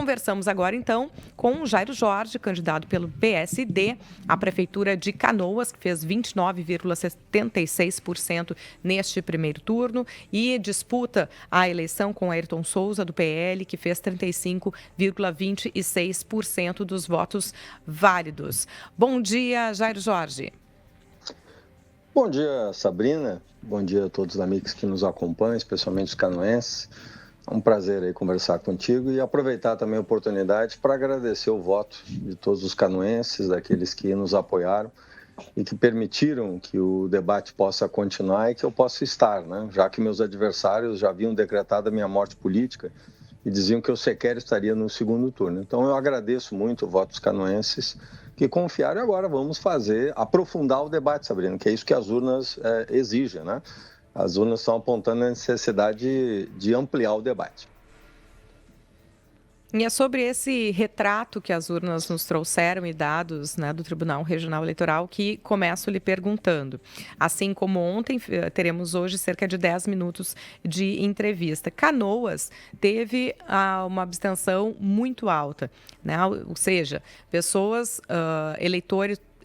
Conversamos agora, então, com Jairo Jorge, candidato pelo PSD à Prefeitura de Canoas, que fez 29,76% neste primeiro turno e disputa a eleição com Ayrton Souza, do PL, que fez 35,26% dos votos válidos. Bom dia, Jairo Jorge. Bom dia, Sabrina. Bom dia a todos os amigos que nos acompanham, especialmente os canoenses. É um prazer aí conversar contigo e aproveitar também a oportunidade para agradecer o voto de todos os canoenses, daqueles que nos apoiaram e que permitiram que o debate possa continuar e que eu possa estar, né? Já que meus adversários já haviam decretado a minha morte política e diziam que eu sequer estaria no segundo turno. Então eu agradeço muito o voto dos canoenses que confiaram e agora vamos aprofundar o debate, Sabrina, que é isso que as urnas exigem, né? As urnas estão apontando a necessidade de ampliar o debate. E é sobre esse retrato que as urnas nos trouxeram e dados, né, do Tribunal Regional Eleitoral que começo lhe perguntando. Assim como ontem, teremos hoje cerca de 10 minutos de entrevista. Canoas teve uma abstenção muito alta, né? Ou seja, pessoas,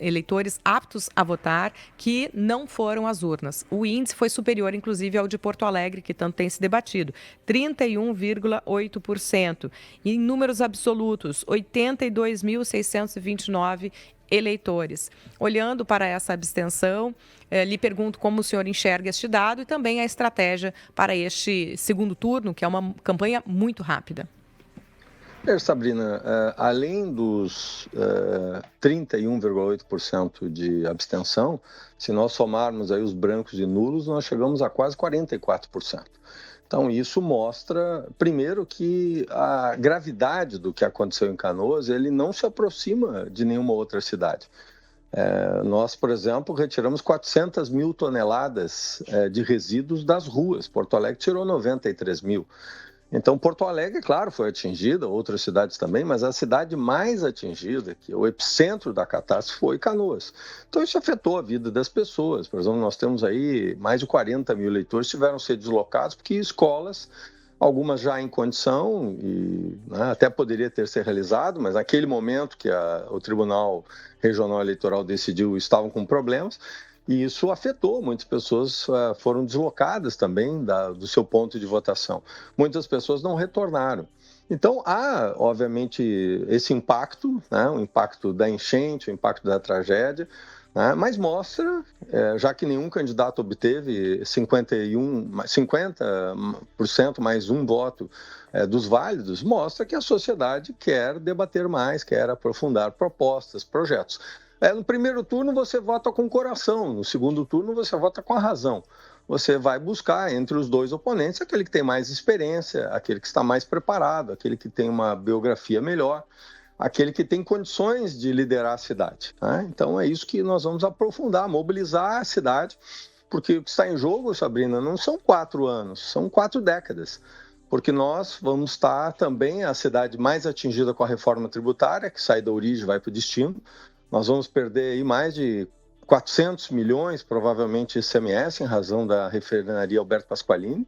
eleitores aptos a votar que não foram às urnas. O índice foi superior, inclusive, ao de Porto Alegre, que tanto tem se debatido, 31,8%. Em números absolutos, 82.629 eleitores. Olhando para essa abstenção, lhe pergunto como o senhor enxerga este dado e também a estratégia para este segundo turno, que é uma campanha muito rápida. Sabrina, além dos 31,8% de abstenção, se nós somarmos aí os brancos e nulos, nós chegamos a quase 44%. Então, isso mostra, primeiro, que a gravidade do que aconteceu em Canoas, ele não se aproxima de nenhuma outra cidade. Nós, por exemplo, retiramos 400 mil toneladas de resíduos das ruas. Porto Alegre tirou 93 mil. Então, Porto Alegre, claro, foi atingida, outras cidades também, mas a cidade mais atingida, que é o epicentro da catástrofe, foi Canoas. Então, isso afetou a vida das pessoas. Por exemplo, nós temos aí mais de 40 mil eleitores que tiveram que ser deslocados, porque escolas, algumas já em condição, e até poderia ter sido realizado, mas naquele momento que o Tribunal Regional Eleitoral decidiu, estavam com problemas. E isso afetou, muitas pessoas foram deslocadas também do seu ponto de votação. Muitas pessoas não retornaram. Então, há, obviamente, esse impacto, né, o impacto da enchente, o impacto da tragédia, né, mas mostra, já que nenhum candidato obteve 50% mais um voto dos válidos, mostra que a sociedade quer debater mais, quer aprofundar propostas, projetos. No primeiro turno você vota com o coração, no segundo turno você vota com a razão. Você vai buscar entre os dois oponentes aquele que tem mais experiência, aquele que está mais preparado, aquele que tem uma biografia melhor, aquele que tem condições de liderar a cidade. Né? Então é isso que nós vamos aprofundar, mobilizar a cidade, porque o que está em jogo, Sabrina, não são 4 anos, são 4 décadas. Porque nós vamos estar também a cidade mais atingida com a reforma tributária, que sai da origem e vai para o destino. Nós vamos perder aí mais de 400 milhões, provavelmente, ICMS, em razão da refinaria Alberto Pasqualini,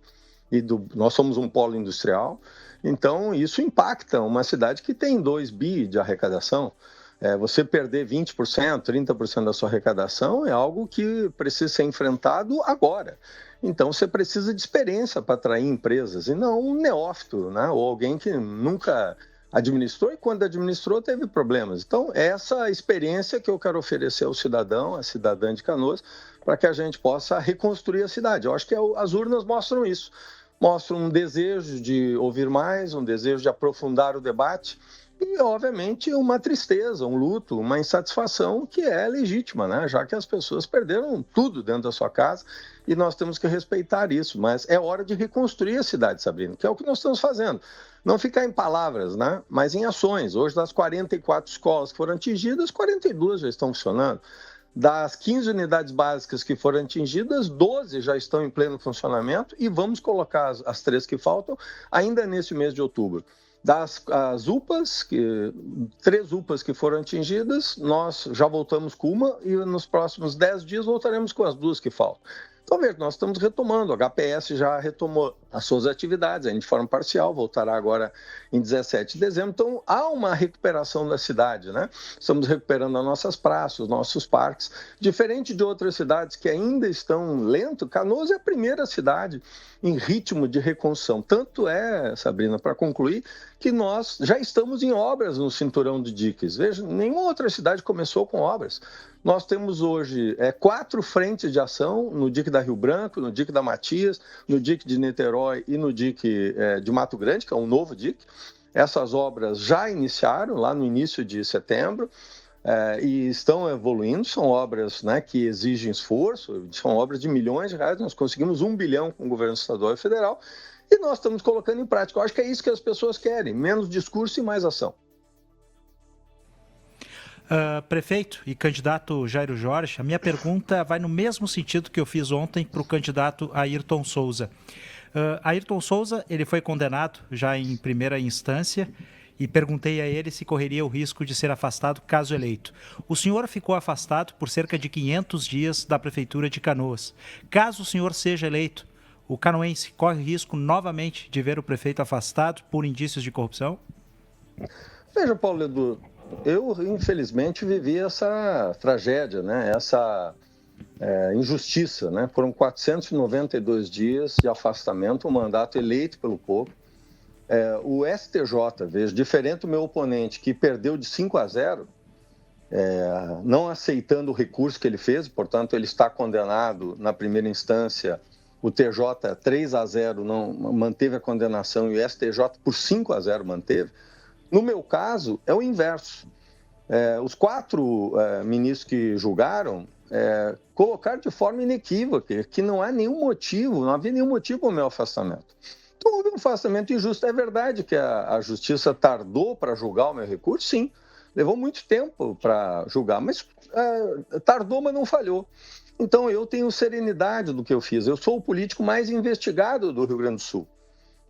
nós somos um polo industrial, então isso impacta uma cidade que tem 2 bi de arrecadação. Você perder 20%, 30% da sua arrecadação é algo que precisa ser enfrentado agora. Então você precisa de experiência para atrair empresas, e não um neófito, né? Ou alguém que nunca administrou e quando administrou teve problemas. Então, essa experiência que eu quero oferecer ao cidadão, à cidadã de Canoas, para que a gente possa reconstruir a cidade. Eu acho que as urnas mostram isso. Mostram um desejo de ouvir mais, um desejo de aprofundar o debate e, obviamente, uma tristeza, um luto, uma insatisfação que é legítima, né? Já que as pessoas perderam tudo dentro da sua casa e nós temos que respeitar isso. Mas é hora de reconstruir a cidade, Sabrina, que é o que nós estamos fazendo. Não ficar em palavras, né? Mas em ações. Hoje, das 44 escolas que foram atingidas, 42 já estão funcionando. Das 15 unidades básicas que foram atingidas, 12 já estão em pleno funcionamento e vamos colocar as 3 que faltam ainda nesse mês de outubro. As UPAs, 3 UPAs que foram atingidas, nós já voltamos com uma e nos próximos 10 dias voltaremos com as 2 que faltam. Então, veja, nós estamos retomando, o HPS já retomou as suas atividades, ainda de forma parcial, voltará agora em 17 de dezembro. Então, há uma recuperação da cidade, né? Estamos recuperando as nossas praças, os nossos parques. Diferente de outras cidades que ainda estão lento, Canoas é a primeira cidade em ritmo de reconstrução. Tanto é, Sabrina, para concluir, que nós já estamos em obras no cinturão de diques. Veja, nenhuma outra cidade começou com obras. Nós temos hoje 4 frentes de ação no dique da Rio Branco, no dique da Matias, no dique de Niterói e no dique de Mato Grande, que é um novo dique. Essas obras já iniciaram lá no início de setembro e estão evoluindo. São obras, né, que exigem esforço, são obras de milhões de reais. Nós conseguimos 1 bilhão com o governo estadual e federal e nós estamos colocando em prática. Eu acho que é isso que as pessoas querem, menos discurso e mais ação. Prefeito e candidato Jairo Jorge, a minha pergunta vai no mesmo sentido que eu fiz ontem para o candidato Ayrton Souza. Ayrton Souza, ele foi condenado já em primeira instância e perguntei a ele se correria o risco de ser afastado caso eleito. O senhor ficou afastado por cerca de 500 dias da Prefeitura de Canoas. Caso o senhor seja eleito, o canoense corre o risco novamente de ver o prefeito afastado por indícios de corrupção? Veja, Paulo Edu, eu, infelizmente, vivi essa tragédia, né? Essa injustiça, né? Foram 492 dias de afastamento, um mandato eleito pelo povo. O STJ, veja, diferente do meu oponente, que perdeu de 5-0, não aceitando o recurso que ele fez, portanto, ele está condenado na primeira instância. O TJ 3-0 não manteve a condenação e o STJ por 5-0 manteve. No meu caso, é o inverso. Os 4 ministros que julgaram colocaram de forma inequívoca que não há nenhum motivo, não havia nenhum motivo para o meu afastamento. Então, houve um afastamento injusto. É verdade que a Justiça tardou para julgar o meu recurso? Sim, levou muito tempo para julgar, mas tardou, mas não falhou. Então, eu tenho serenidade do que eu fiz. Eu sou o político mais investigado do Rio Grande do Sul.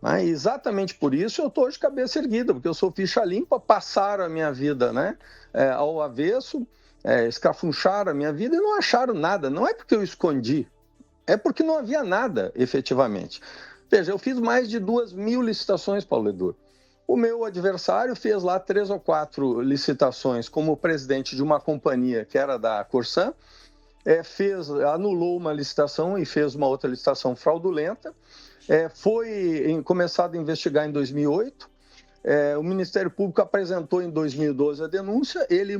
E exatamente por isso eu estou de cabeça erguida, porque eu sou ficha limpa, passaram a minha vida, né, ao avesso, escafuncharam a minha vida e não acharam nada. Não é porque eu escondi, é porque não havia nada, efetivamente. Veja, eu fiz mais de 2.000 licitações, Paulo Edu. O meu adversário fez lá 3 ou 4 licitações como presidente de uma companhia que era da Corsan, anulou uma licitação e fez uma outra licitação fraudulenta. Foi começado a investigar em 2008, o Ministério Público apresentou em 2012 a denúncia, ele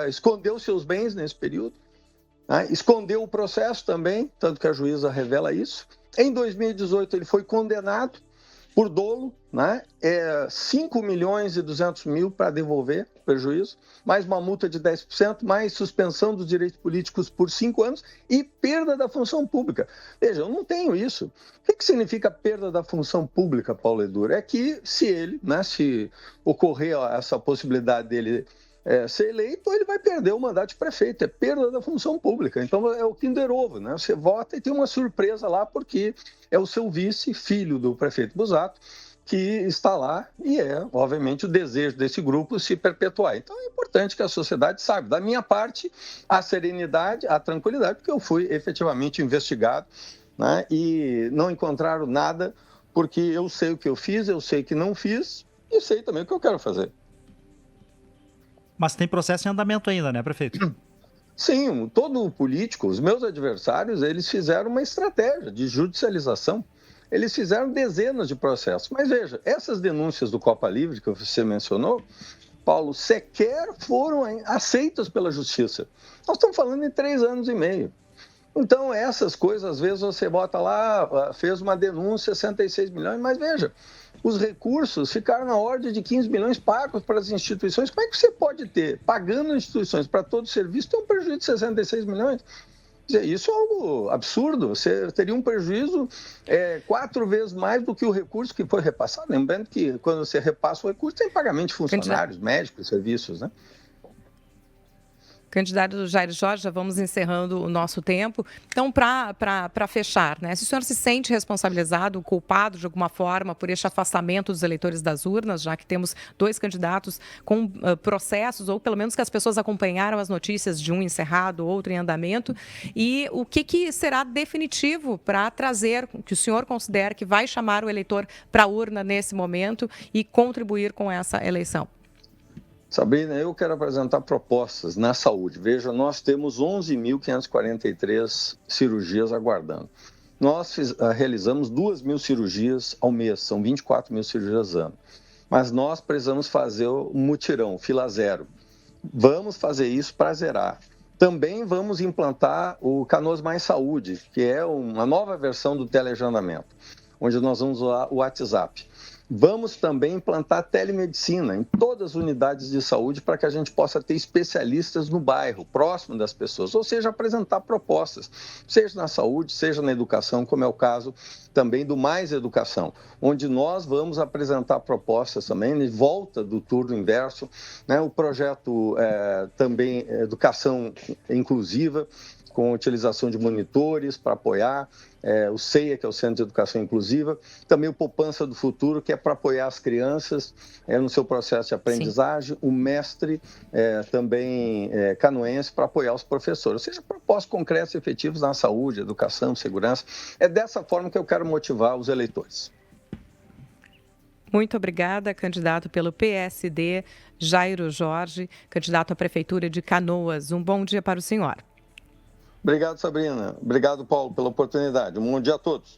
escondeu seus bens nesse período, né? Escondeu o processo também, tanto que a juíza revela isso. Em 2018 ele foi condenado por dolo, né? 5.200.000 para devolver o prejuízo, mais uma multa de 10%, mais suspensão dos direitos políticos por 5 anos e perda da função pública. Veja, eu não tenho isso. O que significa perda da função pública, Paulo Edu? É que se ocorrer essa possibilidade dele ser eleito, ele vai perder o mandato de prefeito, é perda da função pública. Então é o Kinder Ovo, né? Você vota e tem uma surpresa lá porque é o seu vice, filho do prefeito Busato, que está lá e obviamente, o desejo desse grupo se perpetuar. Então é importante que a sociedade saiba. Da minha parte, a serenidade, a tranquilidade, porque eu fui efetivamente investigado, né? E não encontraram nada, porque eu sei o que eu fiz, eu sei que não fiz e sei também o que eu quero fazer. Mas tem processo em andamento ainda, né, prefeito? Sim, todo político, os meus adversários, eles fizeram uma estratégia de judicialização. Eles fizeram dezenas de processos. Mas veja, essas denúncias do Copa Livre que você mencionou, Paulo, sequer foram aceitas pela Justiça. Nós estamos falando em 3 anos e meio. Então, essas coisas, às vezes você bota lá, fez uma denúncia, 66 milhões, mas veja, os recursos ficaram na ordem de 15 milhões pagos para as instituições. Como é que você pode ter, pagando instituições para todo serviço, ter um prejuízo de 66 milhões? Isso é algo absurdo. Você teria um prejuízo 4 vezes mais do que o recurso que foi repassado. Lembrando que quando você repassa o recurso, tem pagamento de funcionários, médicos, serviços, né? Candidato Jair Jorge, já vamos encerrando o nosso tempo. Então, para fechar, né? Se o senhor se sente responsabilizado, culpado de alguma forma por este afastamento dos eleitores das urnas, já que temos 2 candidatos com processos, ou pelo menos que as pessoas acompanharam as notícias de um encerrado, outro em andamento, e o que será definitivo para trazer, que o senhor considera que vai chamar o eleitor para a urna nesse momento e contribuir com essa eleição? Sabrina, eu quero apresentar propostas na saúde. Veja, nós temos 11.543 cirurgias aguardando. Nós realizamos 2.000 cirurgias ao mês, são 24.000 cirurgias ano. Mas nós precisamos fazer o mutirão, fila zero. Vamos fazer isso para zerar. Também vamos implantar o Canoas Mais Saúde, que é uma nova versão do teleagendamento, onde nós vamos usar o WhatsApp. Vamos também implantar telemedicina em todas as unidades de saúde para que a gente possa ter especialistas no bairro, próximo das pessoas, ou seja, apresentar propostas, seja na saúde, seja na educação, como é o caso também do Mais Educação, onde nós vamos apresentar propostas também, de volta do turno inverso, né? O projeto também Educação Inclusiva, com a utilização de monitores para apoiar, o CEIA, que é o Centro de Educação Inclusiva, também o Poupança do Futuro, que é para apoiar as crianças no seu processo de aprendizagem, Sim. O Mestre também canoense para apoiar os professores, ou seja, propostas concretas e efetivas na saúde, educação, segurança. É dessa forma que eu quero motivar os eleitores. Muito obrigada, candidato pelo PSD, Jairo Jorge, candidato à Prefeitura de Canoas. Um bom dia para o senhor. Obrigado, Sabrina. Obrigado, Paulo, pela oportunidade. Um bom dia a todos.